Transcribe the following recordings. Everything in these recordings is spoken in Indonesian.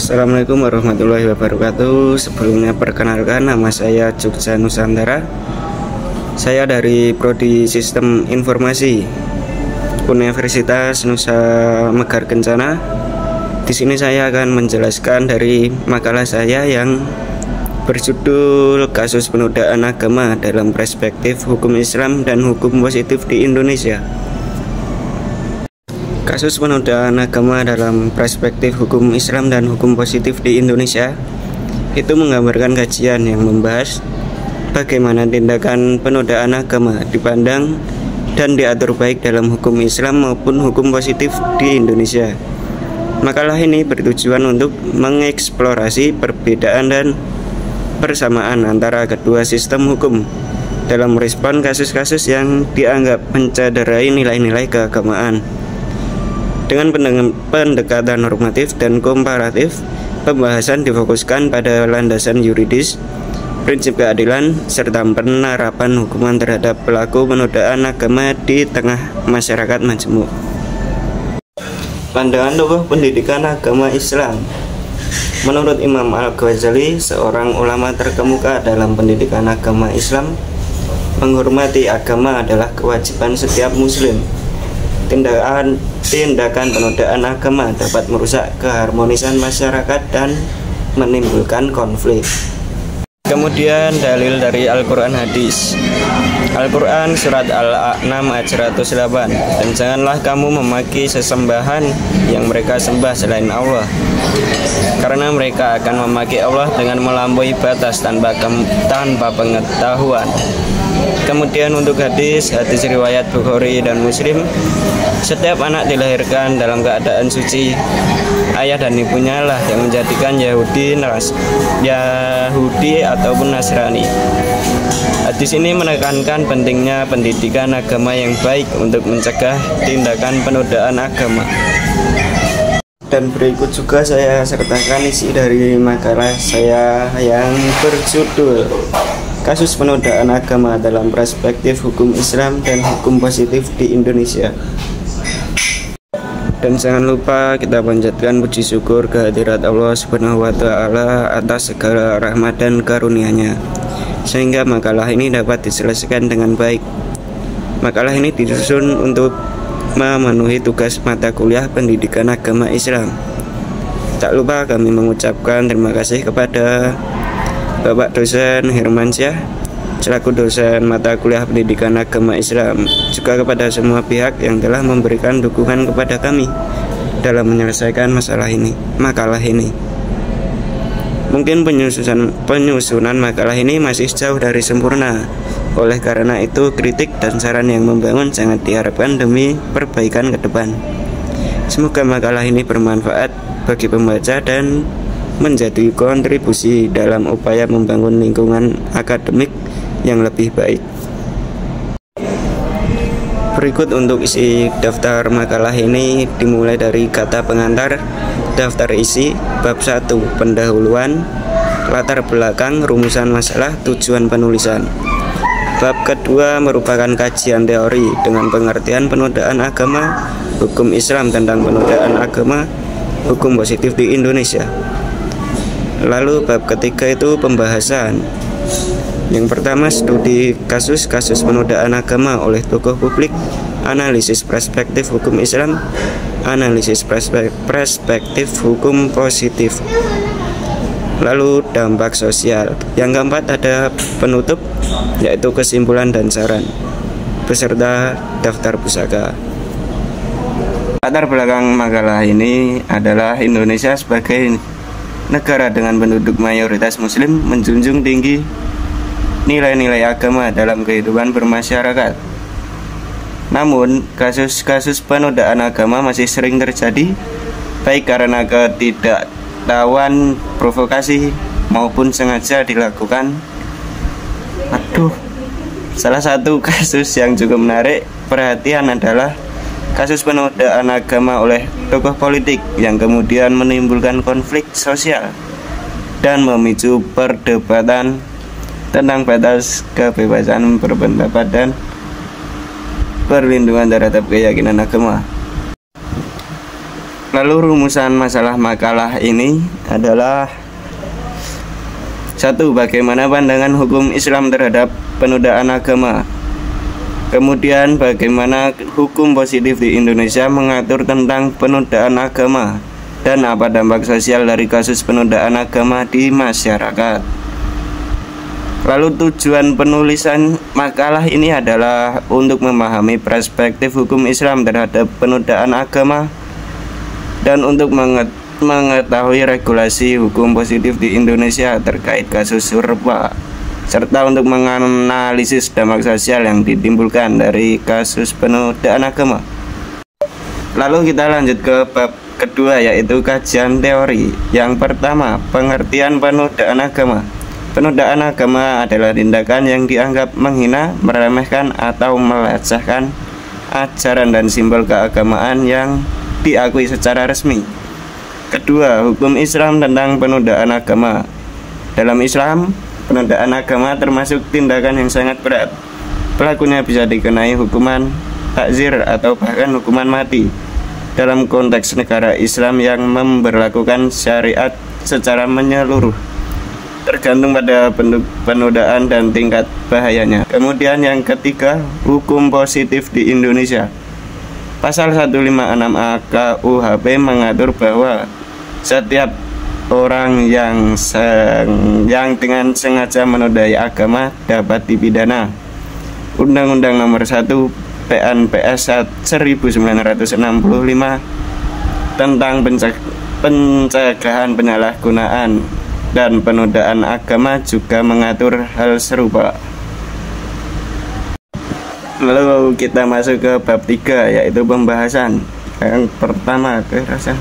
Assalamualaikum warahmatullahi wabarakatuh. Sebelumnya perkenalkan, nama saya Jogja Nusantara. Saya dari Prodi Sistem Informasi Universitas Nusa Megar Kencana. Di sini saya akan menjelaskan dari makalah saya yang berjudul Kasus Penodaan Agama dalam Perspektif Hukum Islam dan Hukum Positif di Indonesia. Kasus penodaan agama dalam perspektif hukum Islam dan hukum positif di Indonesia itu menggambarkan kajian yang membahas bagaimana tindakan penodaan agama dipandang dan diatur baik dalam hukum Islam maupun hukum positif di Indonesia. Makalah ini bertujuan untuk mengeksplorasi perbedaan dan persamaan antara kedua sistem hukum dalam merespon kasus-kasus yang dianggap mencederai nilai-nilai keagamaan. Dengan pendekatan normatif dan komparatif, pembahasan difokuskan pada landasan yuridis, prinsip keadilan, serta penerapan hukuman terhadap pelaku penodaan agama di tengah masyarakat majemuk. Pandangan tokoh pendidikan agama Islam. Menurut Imam Al-Ghazali, seorang ulama terkemuka dalam pendidikan agama Islam, menghormati agama adalah kewajiban setiap muslim. Tindakan penodaan agama dapat merusak keharmonisan masyarakat dan menimbulkan konflik. Kemudian dalil dari Al-Quran hadis. Al-Quran surat Al-A'nam ayat 108. Dan janganlah kamu memaki sesembahan yang mereka sembah selain Allah, karena mereka akan memaki Allah dengan melampaui batas tanpa pengetahuan. Kemudian untuk hadis riwayat Bukhari dan Muslim, setiap anak dilahirkan dalam keadaan suci. Ayah dan ibunya lah yang menjadikan Yahudi ataupun Nasrani. Hadis ini menekankan pentingnya pendidikan agama yang baik untuk mencegah tindakan penodaan agama. Dan berikut juga saya sertakan isi dari makalah saya yang berjudul Kasus Penodaan Agama dalam Perspektif Hukum Islam dan Hukum Positif di Indonesia. Dan jangan lupa kita panjatkan puji syukur kehadirat Allah Subhanahu wa Ta'ala atas segala rahmat dan karunia-Nya, sehingga makalah ini dapat diselesaikan dengan baik. Makalah ini disusun untuk memenuhi tugas mata kuliah pendidikan agama Islam. Tak lupa kami mengucapkan terima kasih kepada Bapak dosen Hermansyah selaku dosen mata kuliah pendidikan agama Islam, juga kepada semua pihak yang telah memberikan dukungan kepada kami dalam menyelesaikan makalah ini. Mungkin penyusunan makalah ini masih jauh dari sempurna. Oleh karena itu, kritik dan saran yang membangun sangat diharapkan demi perbaikan ke depan. Semoga makalah ini bermanfaat bagi pembaca dan menjadi kontribusi dalam upaya membangun lingkungan akademik yang lebih baik. Berikut untuk isi daftar makalah ini dimulai dari kata pengantar, daftar isi, bab 1, pendahuluan, latar belakang, rumusan masalah, tujuan penulisan. Bab kedua merupakan kajian teori dengan pengertian penodaan agama, hukum Islam tentang penodaan agama, hukum positif di Indonesia. Lalu bab ketiga itu pembahasan. Yang pertama, studi kasus-kasus penodaan agama oleh tokoh publik, analisis perspektif hukum Islam, analisis perspektif hukum positif. Lalu dampak sosial. Yang keempat ada penutup, yaitu kesimpulan dan saran, beserta daftar pusaka. Latar belakang makalah ini adalah Indonesia sebagai negara dengan penduduk mayoritas muslim menjunjung tinggi nilai-nilai agama dalam kehidupan bermasyarakat. Namun, kasus-kasus penodaan agama masih sering terjadi, baik karena ketidaktahuan, provokasi, maupun sengaja dilakukan. Salah satu kasus yang juga menarik perhatian adalah kasus penodaan agama oleh tokoh politik yang kemudian menimbulkan konflik sosial dan memicu perdebatan tentang batas kebebasan berpendapat dan perlindungan terhadap keyakinan agama. Lalu rumusan masalah makalah ini adalah: 1. Bagaimana pandangan hukum Islam terhadap penodaan agama. Kemudian, bagaimana hukum positif di Indonesia mengatur tentang penodaan agama dan apa dampak sosial dari kasus penodaan agama di masyarakat. Lalu tujuan penulisan makalah ini adalah untuk memahami perspektif hukum Islam terhadap penodaan agama dan untuk mengetahui regulasi hukum positif di Indonesia terkait kasus serupa, serta untuk menganalisis dampak sosial yang ditimbulkan dari kasus penodaan agama. Lalu kita lanjut ke bab kedua, yaitu kajian teori. Yang pertama, pengertian penodaan agama. Penodaan agama adalah tindakan yang dianggap menghina, meremehkan, atau melecehkan ajaran dan simbol keagamaan yang diakui secara resmi. Kedua, hukum Islam tentang penodaan agama. Dalam Islam, penodaan agama termasuk tindakan yang sangat berat. Pelakunya bisa dikenai hukuman takzir atau bahkan hukuman mati. Dalam konteks negara Islam yang memberlakukan syariat secara menyeluruh, tergantung pada bentuk penodaan dan tingkat bahayanya. Kemudian yang ketiga, hukum positif di Indonesia. Pasal 156A KUHP mengatur bahwa setiap orang yang dengan sengaja menodai agama dapat dipidana. Undang-Undang Nomor 1 PNPS 1965 tentang pencegahan penyalahgunaan dan penodaan agama juga mengatur hal serupa. Lalu kita masuk ke bab 3, yaitu pembahasan. Yang pertama, kekerasan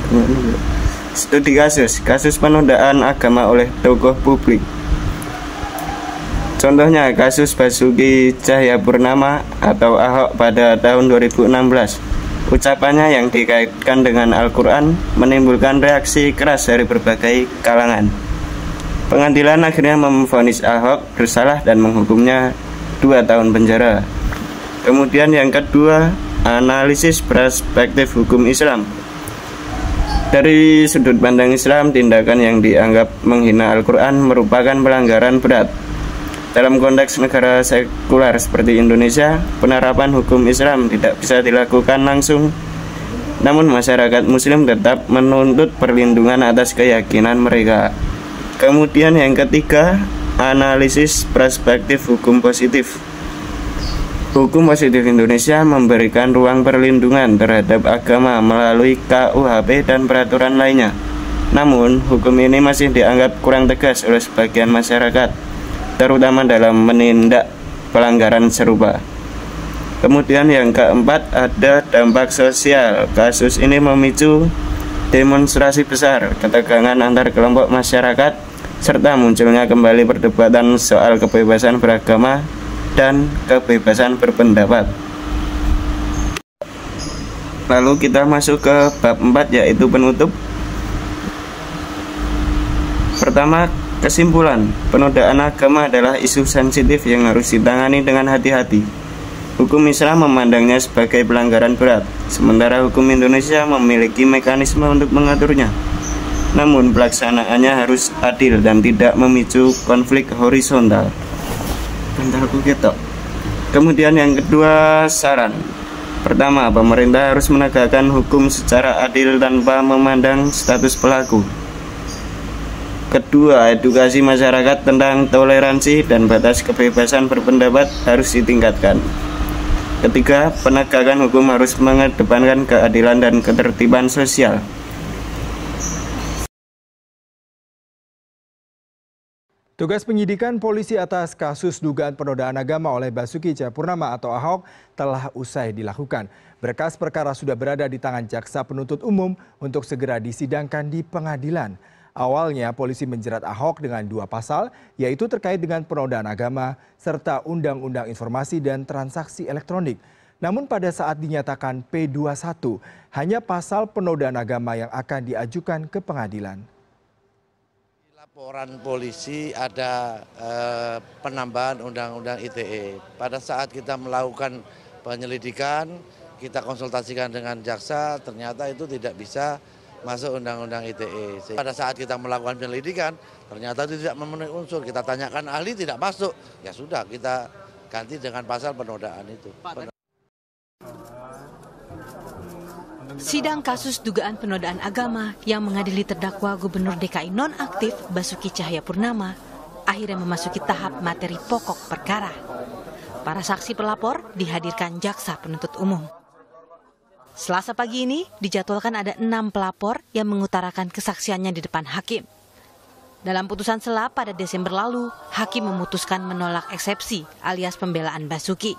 studi kasus penodaan agama oleh tokoh publik. Contohnya kasus Basuki Cahayapurnama atau Ahok pada tahun 2016. Ucapannya yang dikaitkan dengan Al-Quran menimbulkan reaksi keras dari berbagai kalangan. Pengadilan akhirnya memvonis Ahok bersalah dan menghukumnya 2 tahun penjara. Kemudian yang kedua, analisis perspektif hukum Islam. Dari sudut pandang Islam, tindakan yang dianggap menghina Al-Quran merupakan pelanggaran berat. Dalam konteks negara sekular seperti Indonesia, penerapan hukum Islam tidak bisa dilakukan langsung. Namun masyarakat Muslim tetap menuntut perlindungan atas keyakinan mereka. Kemudian yang ketiga, analisis perspektif hukum positif. Hukum positif Indonesia memberikan ruang perlindungan terhadap agama melalui KUHP dan peraturan lainnya. Namun, hukum ini masih dianggap kurang tegas oleh sebagian masyarakat, terutama dalam menindak pelanggaran serupa. Kemudian yang keempat, ada dampak sosial. Kasus ini memicu demonstrasi besar, ketegangan antar kelompok masyarakat, serta munculnya kembali perdebatan soal kebebasan beragama dan kebebasan berpendapat. Lalu kita masuk ke bab 4, yaitu penutup. Pertama, kesimpulan. Penodaan agama adalah isu sensitif yang harus ditangani dengan hati-hati. Hukum Islam memandangnya sebagai pelanggaran berat, sementara hukum Indonesia memiliki mekanisme untuk mengaturnya. Namun pelaksanaannya harus adil dan tidak memicu konflik horizontal. Kemudian yang kedua, saran. Pertama, pemerintah harus menegakkan hukum secara adil tanpa memandang status pelaku. Kedua, edukasi masyarakat tentang toleransi dan batas kebebasan berpendapat harus ditingkatkan. Ketiga, penegakan hukum harus mengedepankan keadilan dan ketertiban sosial. Tugas penyidikan polisi atas kasus dugaan penodaan agama oleh Basuki Cahayapurnama atau Ahok telah usai dilakukan. Berkas perkara sudah berada di tangan jaksa penuntut umum untuk segera disidangkan di pengadilan. Awalnya polisi menjerat Ahok dengan 2 pasal, yaitu terkait dengan penodaan agama serta Undang-Undang Informasi dan Transaksi Elektronik. Namun pada saat dinyatakan P21, hanya pasal penodaan agama yang akan diajukan ke pengadilan. Laporan polisi ada penambahan Undang-Undang ITE. Pada saat kita melakukan penyelidikan, kita konsultasikan dengan jaksa, ternyata itu tidak bisa masuk undang-undang ITE. Pada saat kita melakukan penyelidikan, ternyata itu tidak memenuhi unsur. Kita tanyakan ahli tidak masuk, ya sudah kita ganti dengan pasal penodaan itu. Sidang kasus dugaan penodaan agama yang mengadili terdakwa Gubernur DKI nonaktif Basuki Cahayapurnama akhirnya memasuki tahap materi pokok perkara. Para saksi pelapor dihadirkan jaksa penuntut umum. Selasa pagi ini dijadwalkan ada 6 pelapor yang mengutarakan kesaksiannya di depan hakim. Dalam putusan sela pada Desember lalu, hakim memutuskan menolak eksepsi alias pembelaan Basuki.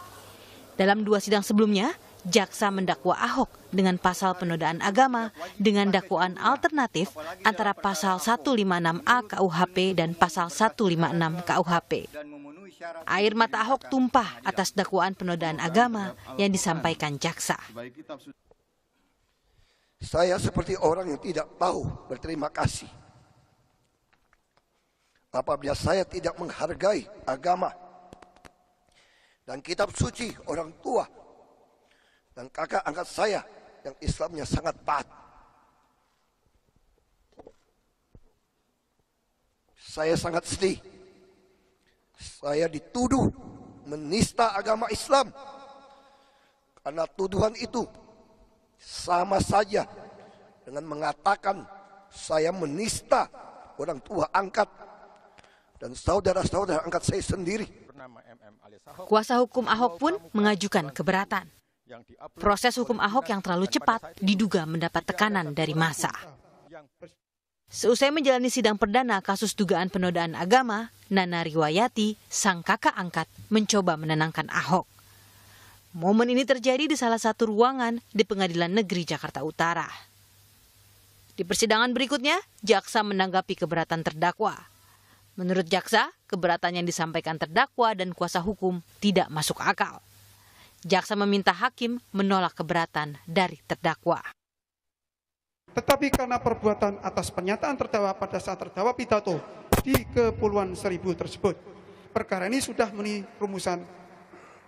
Dalam 2 sidang sebelumnya, jaksa mendakwa Ahok dengan pasal penodaan agama dengan dakwaan alternatif antara pasal 156A KUHP dan pasal 156 KUHP. Air mata Ahok tumpah atas dakwaan penodaan agama yang disampaikan jaksa. Saya seperti orang yang tidak tahu berterima kasih apabila saya tidak menghargai agama dan kitab suci orang tua dan kakak angkat saya yang Islamnya sangat taat. Saya sangat sedih. Saya dituduh menista agama Islam. Karena tuduhan itu sama saja dengan mengatakan saya menista orang tua angkat dan saudara-saudara angkat saya sendiri. Kuasa hukum Ahok pun mengajukan keberatan. Proses hukum Ahok yang terlalu cepat diduga mendapat tekanan dari massa. Seusai menjalani sidang perdana kasus dugaan penodaan agama, Nana Riwayati, sang kakak angkat, mencoba menenangkan Ahok. Momen ini terjadi di salah satu ruangan di Pengadilan Negeri Jakarta Utara. Di persidangan berikutnya, jaksa menanggapi keberatan terdakwa. Menurut jaksa, keberatan yang disampaikan terdakwa dan kuasa hukum tidak masuk akal. Jaksa meminta hakim menolak keberatan dari terdakwa. Tetapi karena perbuatan atas pernyataan terdakwa pada saat terdakwa pidato di Kepulauan Seribu tersebut, perkara ini sudah memenuhi rumusan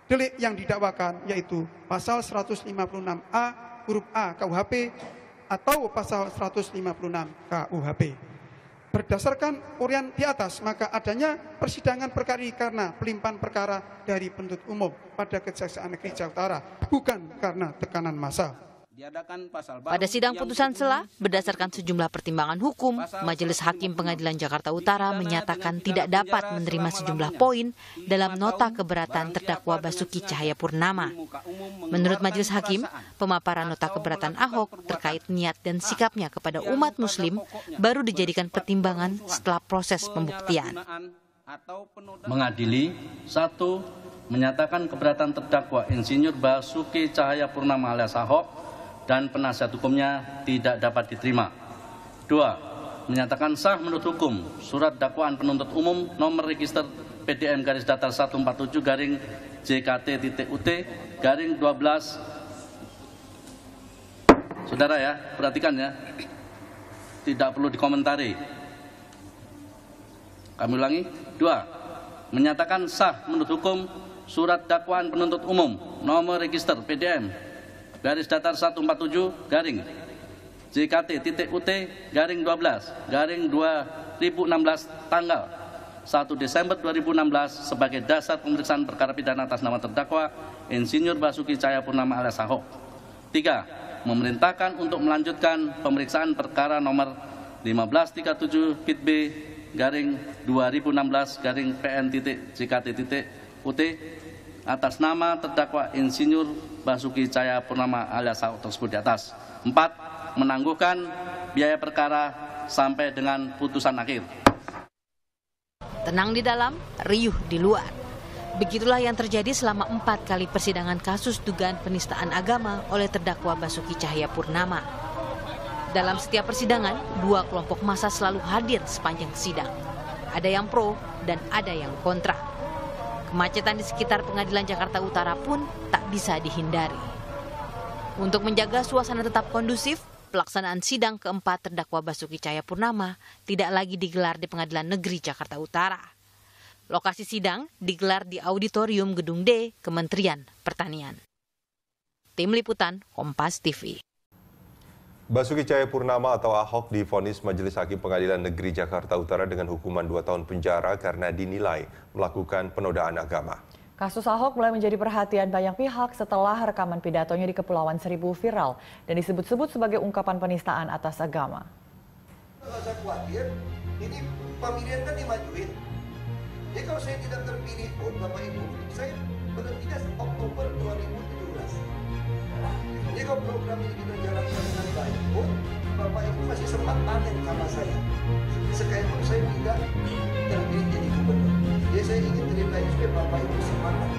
delik yang didakwakan, yaitu pasal 156A huruf A KUHP atau pasal 156 KUHP. Berdasarkan uraian di atas, maka adanya persidangan perkara ini karena pelimpahan perkara dari penuntut umum pada Kejaksaan Negeri Jakarta Utara, bukan karena tekanan massa. Pada sidang putusan sela, berdasarkan sejumlah pertimbangan hukum, Majelis Hakim Pengadilan Jakarta Utara menyatakan tidak dapat menerima sejumlah poin dalam nota keberatan terdakwa Basuki Cahayapurnama. Menurut Majelis Hakim, pemaparan nota keberatan Ahok terkait niat dan sikapnya kepada umat Muslim baru dijadikan pertimbangan setelah proses pembuktian. Mengadili, 1. Menyatakan keberatan terdakwa Insinyur Basuki Cahayapurnama alias Ahok dan penasihat hukumnya tidak dapat diterima. 2. Menyatakan sah menurut hukum surat dakwaan penuntut umum nomor register PDM garis datar 147 garing JKT.UT garing 12. Saudara ya, perhatikan ya, tidak perlu dikomentari. Kami ulangi. 2. Menyatakan sah menurut hukum surat dakwaan penuntut umum nomor register PDM garis datar 147 garing JKT.UT garing 12 garing 2016 tanggal 1 Desember 2016 sebagai dasar pemeriksaan perkara pidana atas nama terdakwa Insinyur Basuki Cahayapurnama alias Ahok. 3. Memerintahkan untuk melanjutkan pemeriksaan perkara nomor 1537 Pit B garing 2016 garing PN.JKT.UT atas nama terdakwa Insinyur Basuki Cahayapurnama alias Ahok tersebut di atas. 4. Menangguhkan biaya perkara sampai dengan putusan akhir. Tenang di dalam, riuh di luar. Begitulah yang terjadi selama 4 kali persidangan kasus dugaan penistaan agama oleh terdakwa Basuki Cahayapurnama. Dalam setiap persidangan, 2 kelompok massa selalu hadir sepanjang sidang. Ada yang pro dan ada yang kontra. Kemacetan di sekitar Pengadilan Jakarta Utara pun tak bisa dihindari. Untuk menjaga suasana tetap kondusif, pelaksanaan sidang keempat terdakwa Basuki Cahayapurnama tidak lagi digelar di Pengadilan Negeri Jakarta Utara. Lokasi sidang digelar di Auditorium Gedung D, Kementerian Pertanian. Tim Liputan, Kompas TV. Basuki Cahayapurnama atau Ahok divonis Majelis Hakim Pengadilan Negeri Jakarta Utara dengan hukuman 2 tahun penjara karena dinilai melakukan penodaan agama. Kasus Ahok mulai menjadi perhatian banyak pihak setelah rekaman pidatonya di Kepulauan Seribu viral dan disebut-sebut sebagai ungkapan penistaan atas agama. Kalau saya khawatir, ini pemilihan kan dimajuin. Jadi kalau saya tidak terpilih pun, Bapak Ibu, saya berhentinya Oktober 2017. Jadi kalau program ini kita jalankan dengan baik pun, Bapak Ibu masih sempat panen sama saya. Sekalipun saya tidak terpilih jadi gubernur. Jadi saya ingin terima ini supaya Bapak Ibu semangat.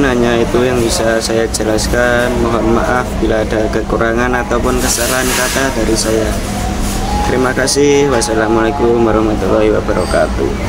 Hanya itu yang bisa saya jelaskan. Mohon maaf bila ada kekurangan ataupun kesalahan kata dari saya. Terima kasih. Wassalamualaikum warahmatullahi wabarakatuh.